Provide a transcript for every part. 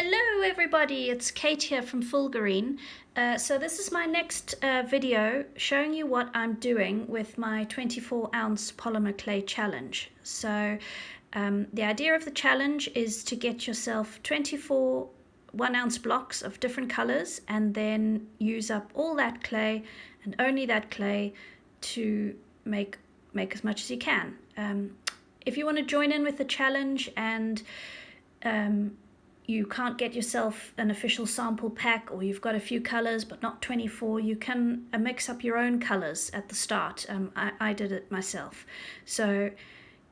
Hello everybody, it's Kate here from Fulgarine. So this is my next video showing you what I'm doing with my 24-ounce polymer clay challenge. So the idea of the challenge is to get yourself 24 1-ounce blocks of different colors and then use up all that clay and only that clay to make as much as you can. If you want to join in with the challenge and you can't get yourself an official sample pack, or you've got a few colors but not 24, you can mix up your own colors at the start. I did it myself. So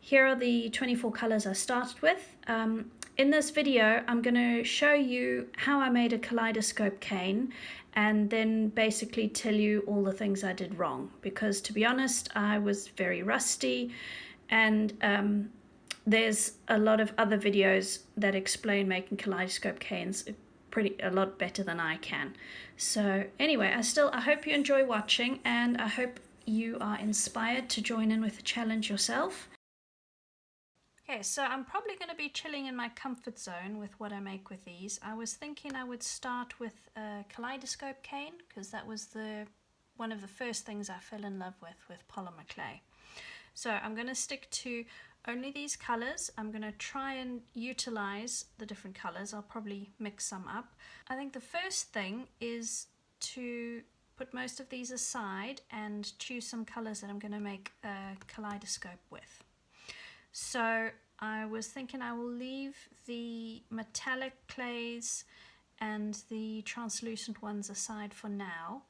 here are the 24 colors I started with. In this video I'm going to show you how I made a kaleidoscope cane and then basically tell you all the things I did wrong, because to be honest I was very rusty, and there's a lot of other videos that explain making kaleidoscope canes a lot better than I can. So anyway, I hope you enjoy watching, and I hope you are inspired to join in with the challenge yourself. Okay, so I'm probably going to be chilling in my comfort zone with what I make with these. I was thinking I would start with a kaleidoscope cane, because that was one of the first things I fell in love with polymer clay. So I'm going to stick to only these colors. I'm going to try and utilize the different colors. I'll probably mix some up. I think the first thing is to put most of these aside and choose some colors that I'm going to make a kaleidoscope with. So I was thinking I will leave the metallic clays and the translucent ones aside for now,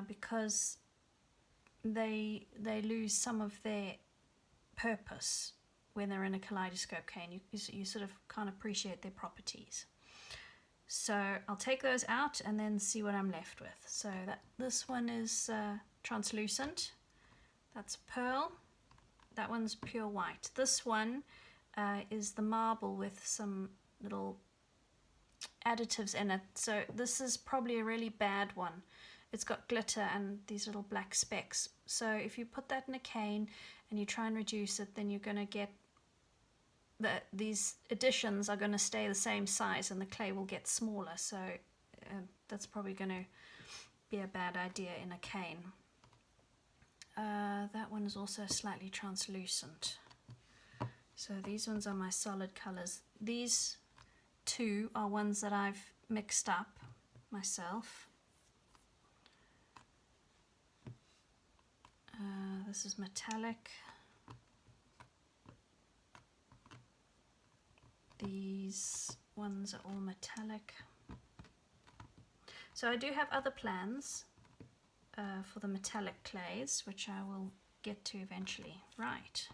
because they lose some of their purpose when they're in a kaleidoscope cane. You sort of can't appreciate their properties. So I'll take those out and then see what I'm left with. So this one is translucent, that's pearl, that one's pure white. This one is the marble with some little additives in it. So this is probably a really bad one. It's got glitter and these little black specks. So if you put that in a cane and you try and reduce it, then you're going to get these additions are going to stay the same size and the clay will get smaller. So that's probably going to be a bad idea in a cane. That one is also slightly translucent. So these ones are my solid colors. These two are ones that I've mixed up myself. This is metallic. These ones are all metallic. So I do have other plans for the metallic clays, which I will get to eventually. Right.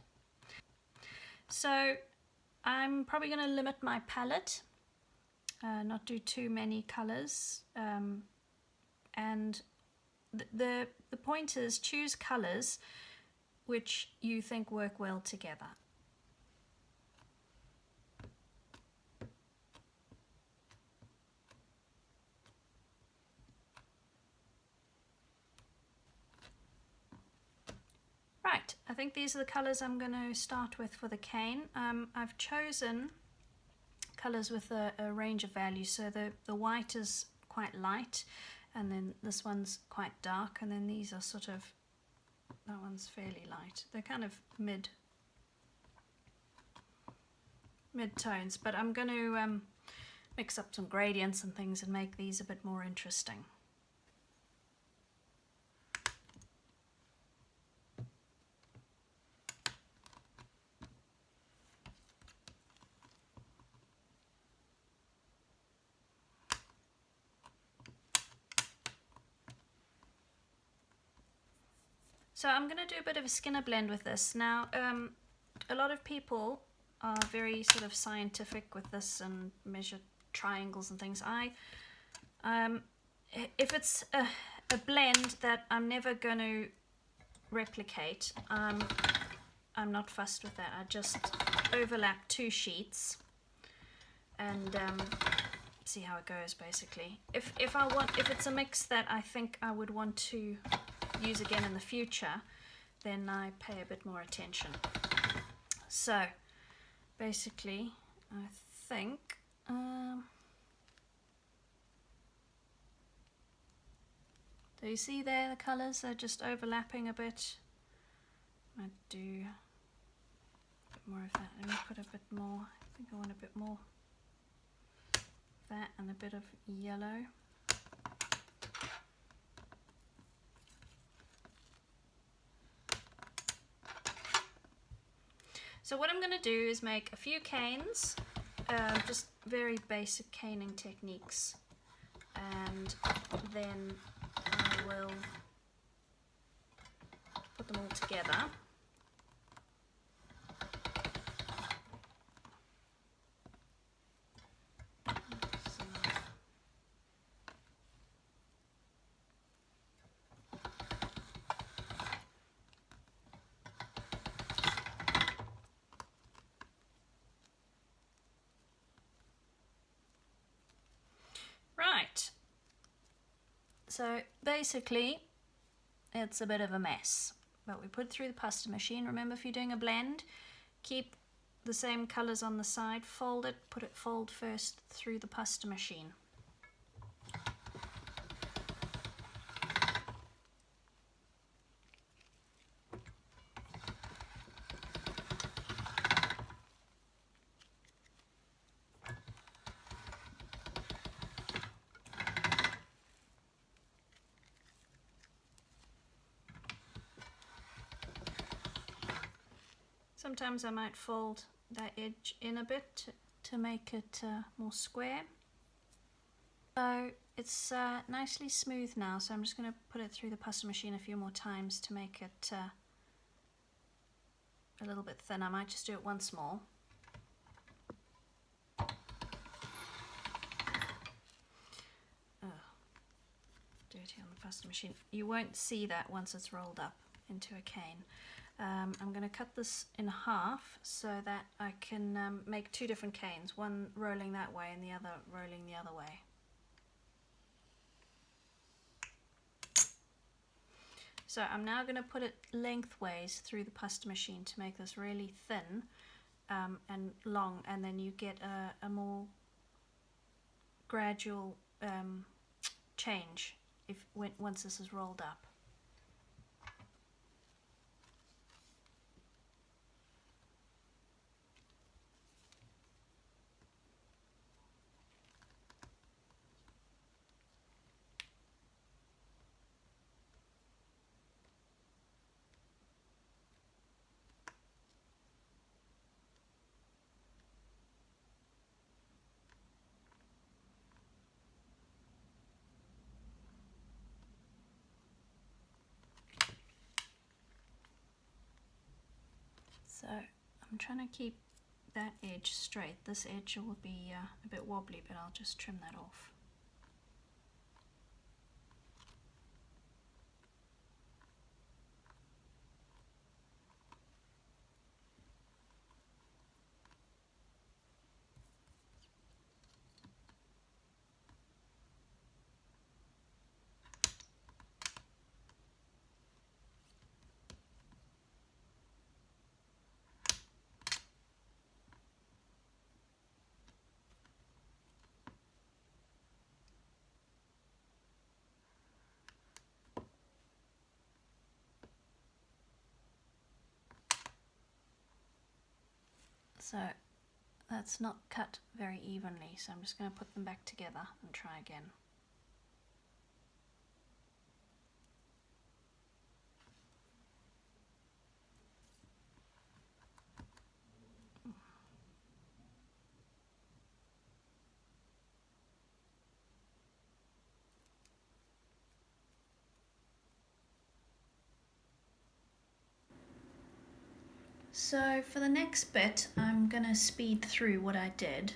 So I'm probably going to limit my palette, not do too many colors, and the point is choose colors which you think work well together. Right, I think these are the colors I'm going to start with for the cane. I've chosen colors with a range of values. So the white is quite light, and then this one's quite dark, and then these are sort of, that one's fairly light. They're kind of mid-tones, but I'm going to mix up some gradients and things and make these a bit more interesting. So I'm going to do a bit of a Skinner blend with this. Now, a lot of people are very sort of scientific with this and measure triangles and things. If it's a blend that I'm never going to replicate, I'm not fussed with that. I just overlap two sheets and see how it goes, basically. If it's a mix that I think I would want to use again in the future, then I pay a bit more attention. So basically I think Do you see there the colours are just overlapping a bit? I do a bit more of that. Let me put a bit more. I think I want a bit more of that and a bit of yellow. So what I'm going to do is make a few canes, just very basic caning techniques, and then I will put them all together. Right, so basically it's a bit of a mess, but we put it through the pasta machine. Remember, if you're doing a blend, keep the same colours on the side, fold it, put it fold first through the pasta machine. Sometimes I might fold that edge in a bit to make it more square. So it's nicely smooth now, so I'm just going to put it through the pasta machine a few more times to make it a little bit thinner. I might just do it once more. Dirty on the pasta machine. You won't see that once it's rolled up into a cane. I'm going to cut this in half so that I can make two different canes, one rolling that way and the other rolling the other way. So I'm now going to put it lengthways through the pasta machine to make this really thin and long, and then you get a more gradual change once this is rolled up. So I'm trying to keep that edge straight. This edge will be a bit wobbly, but I'll just trim that off. So that's not cut very evenly, so I'm just going to put them back together and try again. So for the next bit, I'm going to speed through what I did.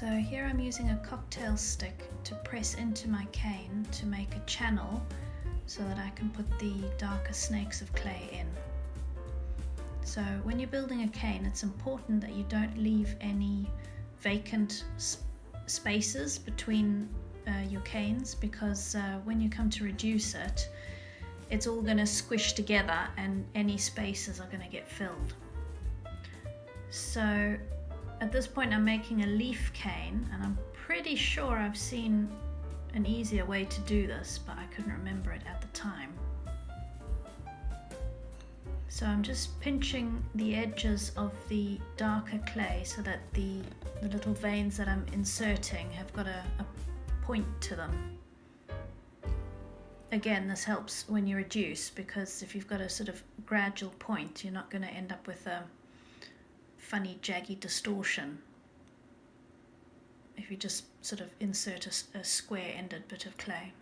So here I'm using a cocktail stick to press into my cane to make a channel so that I can put the darker snakes of clay in. So when you're building a cane, it's important that you don't leave any vacant spaces between your canes, because when you come to reduce it, it's all going to squish together and any spaces are going to get filled. So at this point I'm making a leaf cane, and I'm pretty sure I've seen an easier way to do this, but I couldn't remember it at the time. So I'm just pinching the edges of the darker clay so that the little veins that I'm inserting have got a point to them. Again, this helps when you reduce, because if you've got a sort of gradual point, you're not going to end up with a funny jaggy distortion if you just sort of insert a square-ended bit of clay.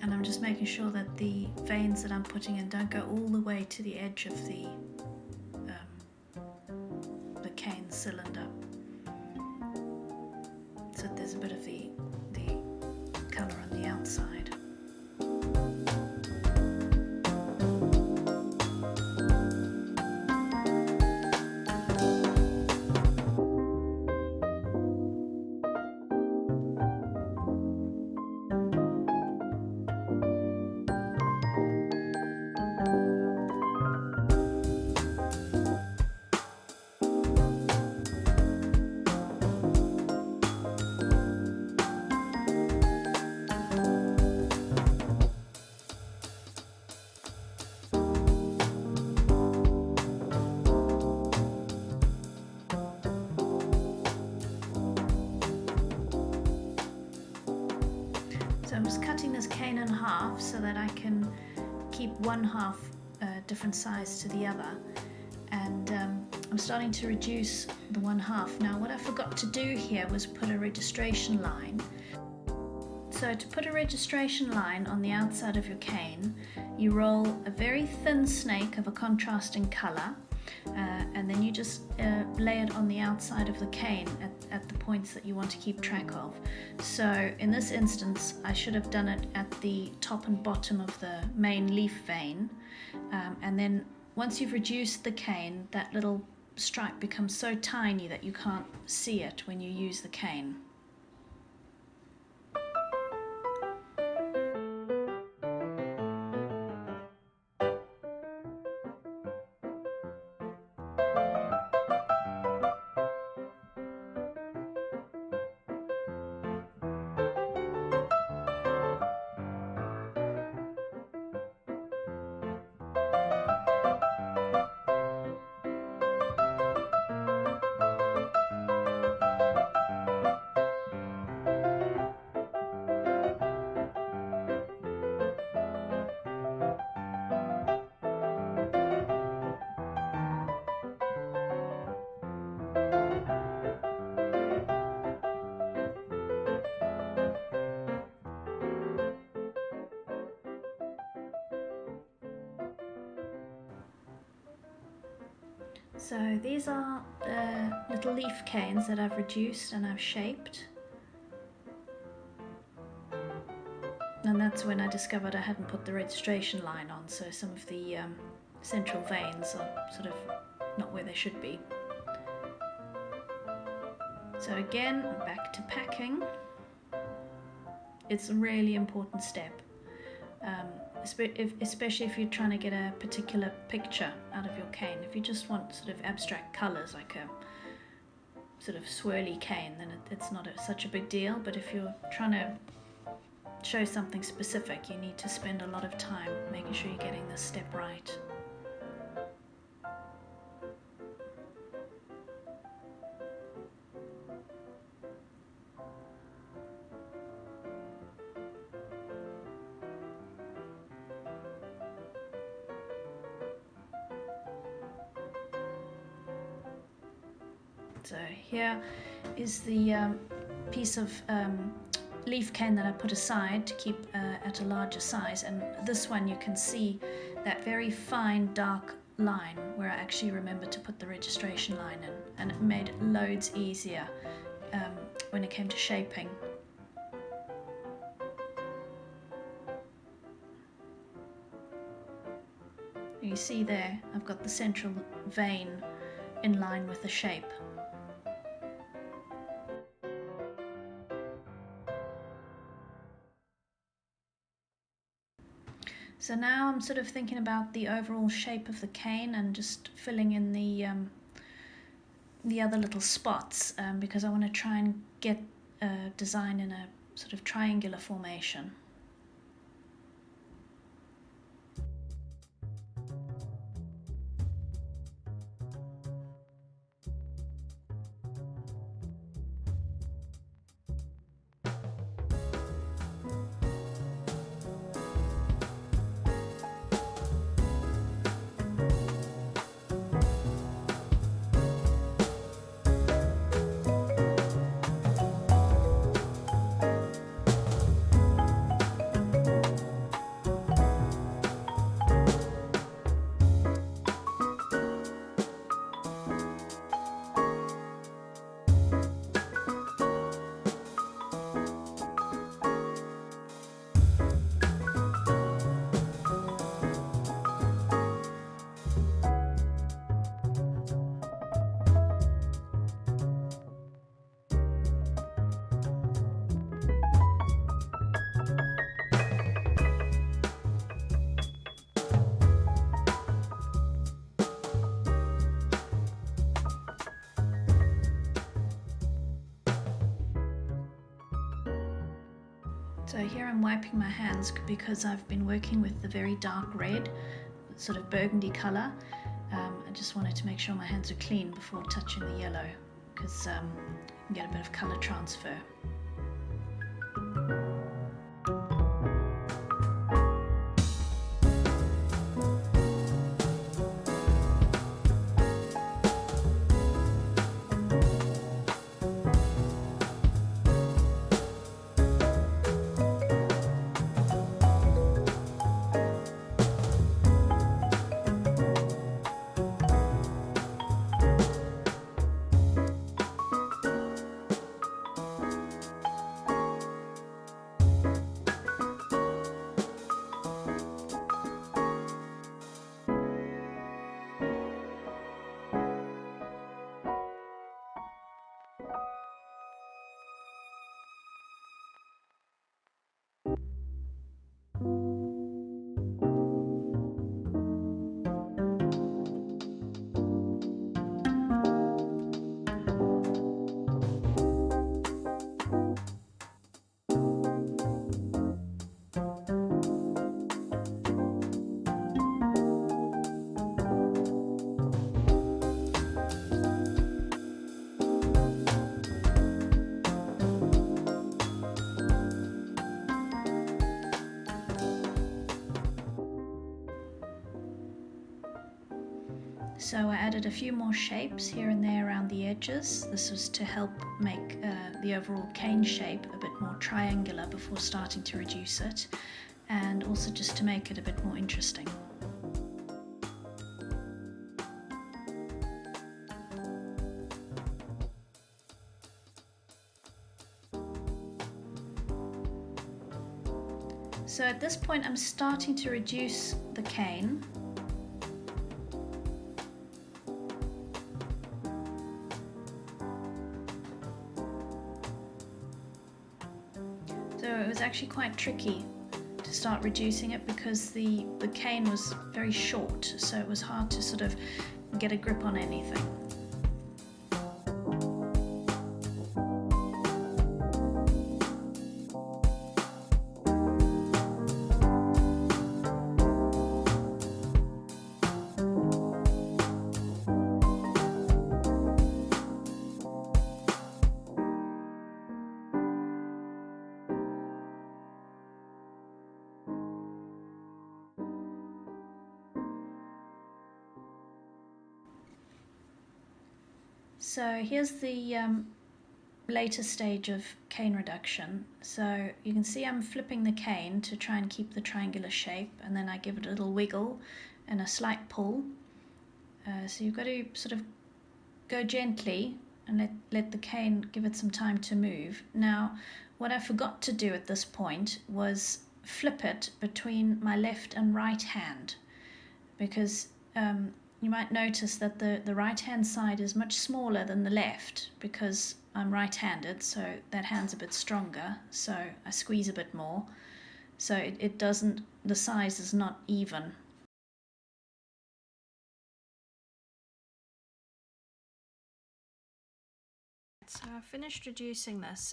And I'm just making sure that the veins that I'm putting in don't go all the way to the edge of the cane cylinder, so that there's a bit of the colour on the outside. So I'm just cutting this cane in half so that I can keep one half different size to the other, and I'm starting to reduce the one half. Now what I forgot to do here was put a registration line. So to put a registration line on the outside of your cane, you roll a very thin snake of a contrasting colour, and then you just lay it on the outside of the cane at the points that you want to keep track of. So in this instance I should have done it at the top and bottom of the main leaf vein, and then once you've reduced the cane, that little stripe becomes so tiny that you can't see it when you use the cane. So these are little leaf canes that I've reduced and I've shaped. And that's when I discovered I hadn't put the registration line on, so some of the central veins are sort of not where they should be. So again, I'm back to packing. It's a really important step, especially if you're trying to get a particular picture out of your cane. If you just want sort of abstract colours, like a sort of swirly cane, then it's not such a big deal. But if you're trying to show something specific, you need to spend a lot of time making sure you're getting this step right. So here is the piece of leaf cane that I put aside to keep at a larger size, and this one you can see that very fine dark line where I actually remembered to put the registration line in, and it made it loads easier when it came to shaping. You see there, I've got the central vein in line with the shape. So now I'm sort of thinking about the overall shape of the cane and just filling in the other little spots because I want to try and get a design in a sort of triangular formation. So here I'm wiping my hands because I've been working with the very dark red, sort of burgundy colour. I just wanted to make sure my hands are clean before touching the yellow, because you can get a bit of colour transfer. So I added a few more shapes here and there around the edges. This was to help make the overall cane shape a bit more triangular before starting to reduce it, and also just to make it a bit more interesting. So at this point I'm starting to reduce the cane. So it was actually quite tricky to start reducing it because the cane was very short, so it was hard to sort of get a grip on anything. So here's the later stage of cane reduction. So you can see I'm flipping the cane to try and keep the triangular shape, and then I give it a little wiggle and a slight pull. So you've got to sort of go gently and let the cane give it some time to move. Now, what I forgot to do at this point was flip it between my left and right hand, because you might notice that the right hand side is much smaller than the left, because I'm right-handed, so that hand's a bit stronger, so I squeeze a bit more, so it doesn't, the size is not even. So I've finished reducing this.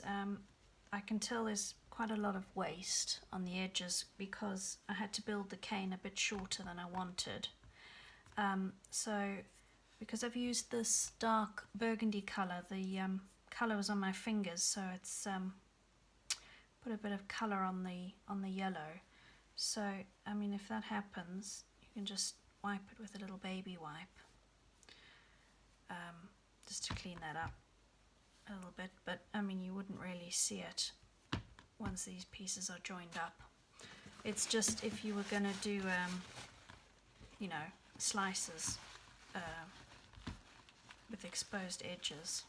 I can tell there's quite a lot of waste on the edges because I had to build the cane a bit shorter than I wanted. So because I've used this dark burgundy colour, the colour was on my fingers, so it's put a bit of colour on the yellow. So I mean, if that happens, you can just wipe it with a little baby wipe, just to clean that up a little bit, but I mean, you wouldn't really see it once these pieces are joined up. It's just if you were going to do you know, slices with exposed edges.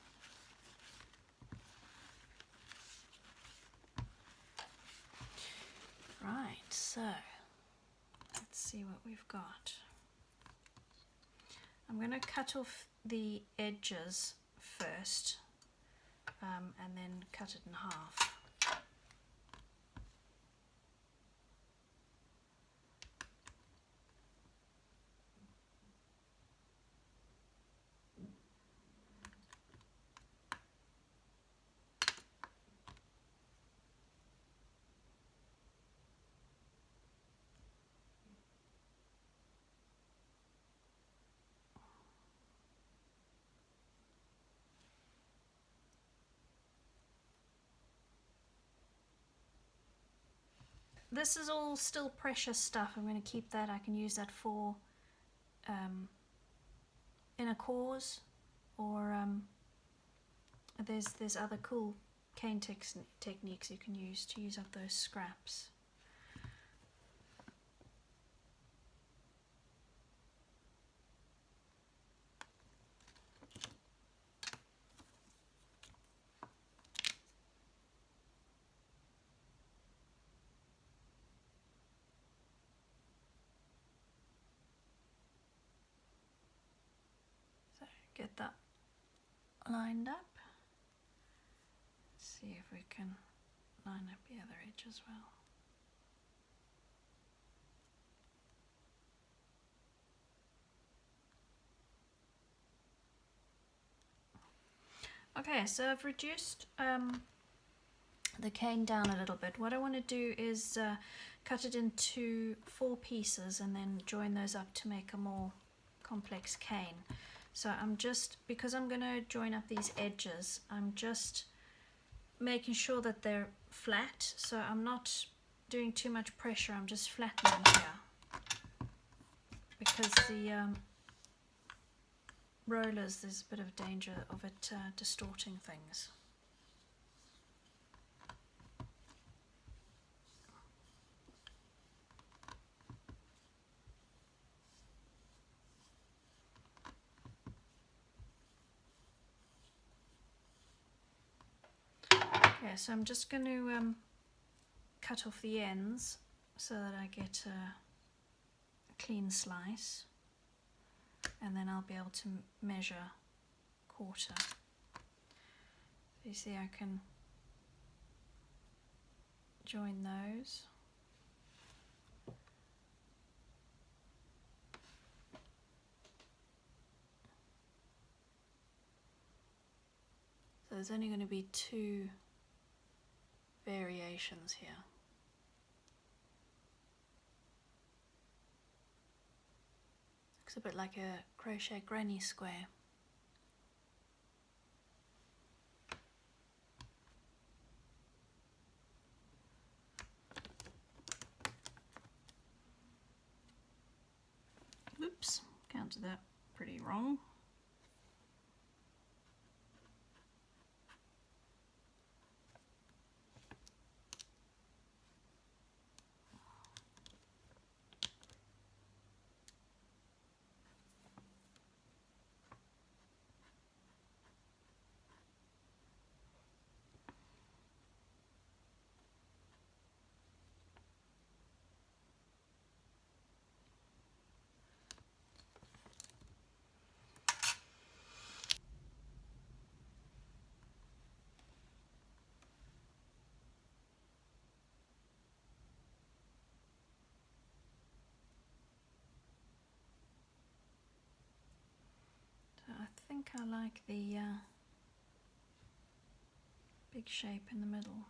Right, so let's see what we've got. I'm going to cut off the edges first, and then cut it in half. This is all still precious stuff. I'm going to keep that. I can use that for inner cores, or there's other cool cane techniques you can use to use up those scraps. Get that lined up. Let's see if we can line up the other edge as well. Okay, so I've reduced the cane down a little bit. What I want to do is cut it into 4 pieces and then join those up to make a more complex cane. So I'm just, because I'm going to join up these edges, I'm just making sure that they're flat, so I'm not doing too much pressure, I'm just flattening here, because the rollers, there's a bit of danger of it distorting things. Okay, so I'm just going to cut off the ends so that I get a clean slice, and then I'll be able to measure 1/4. You see, I can join those. So there's only going to be 2 variations here. Looks a bit like a crochet granny square. Oops, counted that pretty wrong. think I like the big shape in the middle.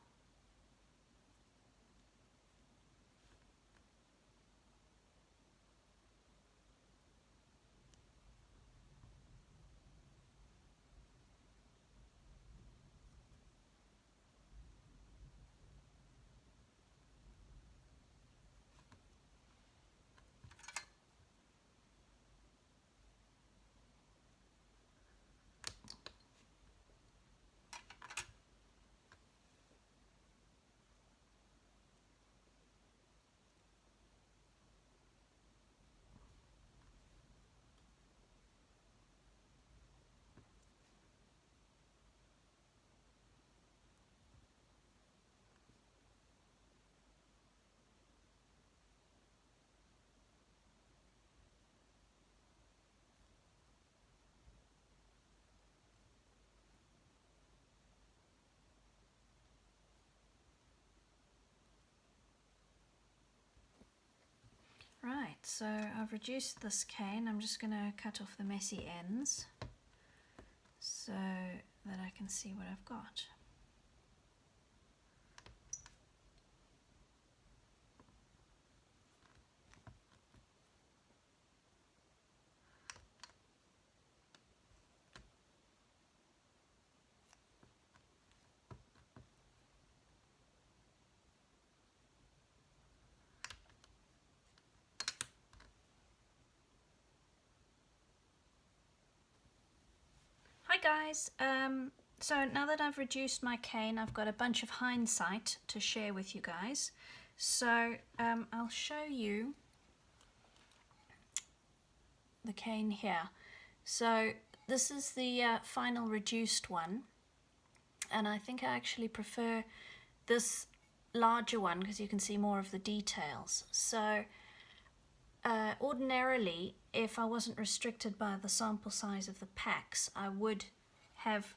Right, so I've reduced this cane. I'm just going to cut off the messy ends so that I can see what I've got. Hi guys, so now that I've reduced my cane, I've got a bunch of Hindsight to share with you guys. So I'll show you the cane here. So this is the final reduced one, and I think I actually prefer this larger one because you can see more of the details. So ordinarily, if I wasn't restricted by the sample size of the packs, I would have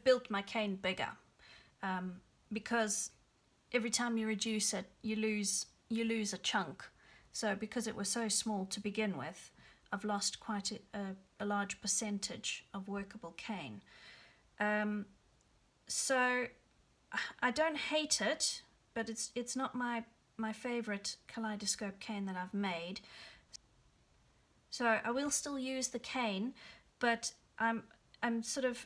built my cane bigger, because every time you reduce it, you lose a chunk. So because it was so small to begin with, I've lost quite a large percentage of workable cane. So I don't hate it, but it's not my favorite kaleidoscope cane that I've made. So I will still use the cane, but I'm sort of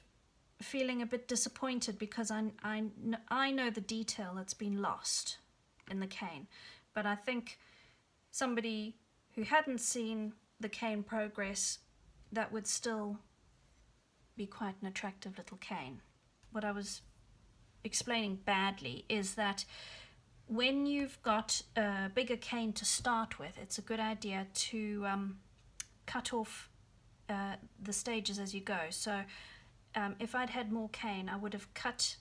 feeling a bit disappointed because I know the detail that's been lost in the cane, but I think somebody who hadn't seen the cane progress, that would still be quite an attractive little cane. What I was explaining badly is that when you've got a bigger cane to start with, it's a good idea to cut off the stages as you go. So if I'd had more cane, I would have cut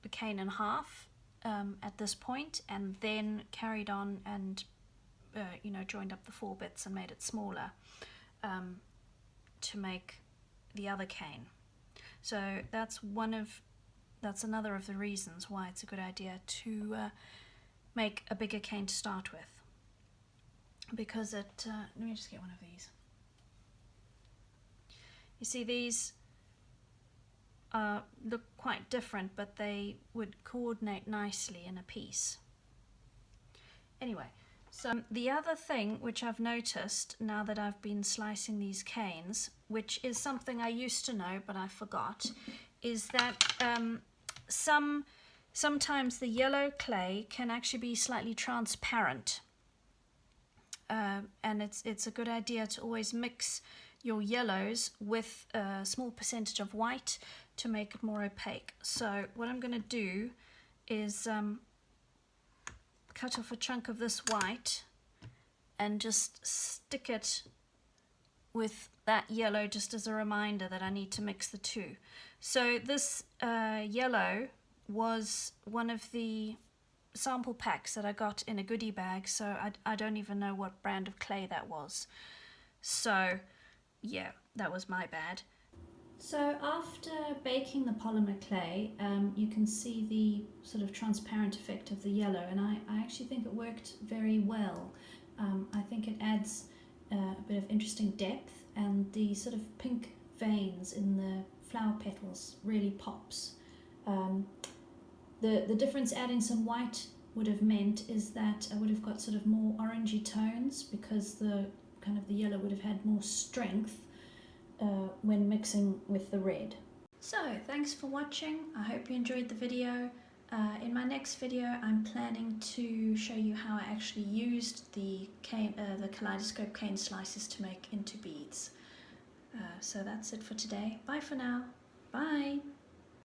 the cane in half at this point, and then carried on and joined up the 4 bits and made it smaller to make the other cane. So that's another of the reasons why it's a good idea to make a bigger cane to start with, because let me just get one of these. You see, these look quite different, but they would coordinate nicely in a piece. Anyway, so the other thing which I've noticed now that I've been slicing these canes, which is something I used to know but I forgot, is that sometimes the yellow clay can actually be slightly transparent, and it's a good idea to always mix your yellows with a small percentage of white to make it more opaque. So what I'm going to do is cut off a chunk of this white and just stick it with that yellow, just as a reminder that I need to mix the two. So this yellow was one of the sample packs that I got in a goodie bag, so I don't even know what brand of clay that was. So yeah, that was my bad. So after baking the polymer clay, you can see the sort of transparent effect of the yellow, and I actually think it worked very well. I think it adds a bit of interesting depth, and the sort of pink veins in the flower petals really pops. The difference adding some white would have meant is that I would have got sort of more orangey tones, because the kind of the yellow would have had more strength when mixing with the red. So thanks for watching. I hope you enjoyed the video. In my next video I'm planning to show you how I actually used the kaleidoscope cane slices to make into beads. So that's it for today. Bye for now. Bye.